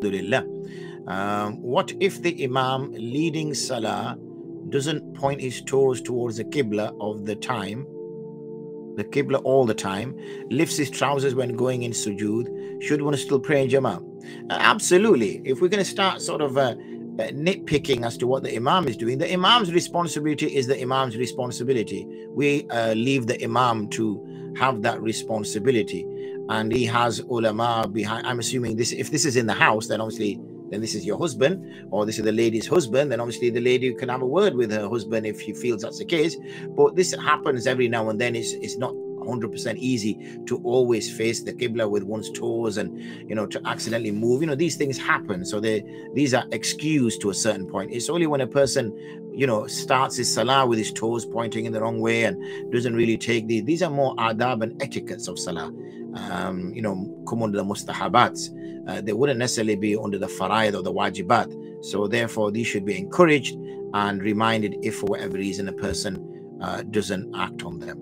Alhamdulillah. What if the Imam leading Salah doesn't point his toes towards the Qibla of the Qibla all the time, lifts his trousers when going in sujood? Should one still pray in Jama'ah? Absolutely. If we're going to start sort of nitpicking as to what the Imam is doing, the Imam's responsibility is the Imam's responsibility. We leave the Imam to have that responsibility, and he has ulama behind. I'm assuming this, if this is in the house, then obviously this is your husband, or this is the lady's husband, then obviously the lady can have a word with her husband if she feels that's the case. But this happens every now and then. It's not 100% easy to always face the Qibla with one's toes, and to accidentally move. These things happen, so these are excused to a certain point. It's only when a person starts his Salah with his toes pointing in the wrong way and doesn't really take these are more adab and etiquettes of Salah, come under the mustahabats. They wouldn't necessarily be under the faraid or the wajibat. So therefore these should be encouraged and reminded if for whatever reason a person doesn't act on them.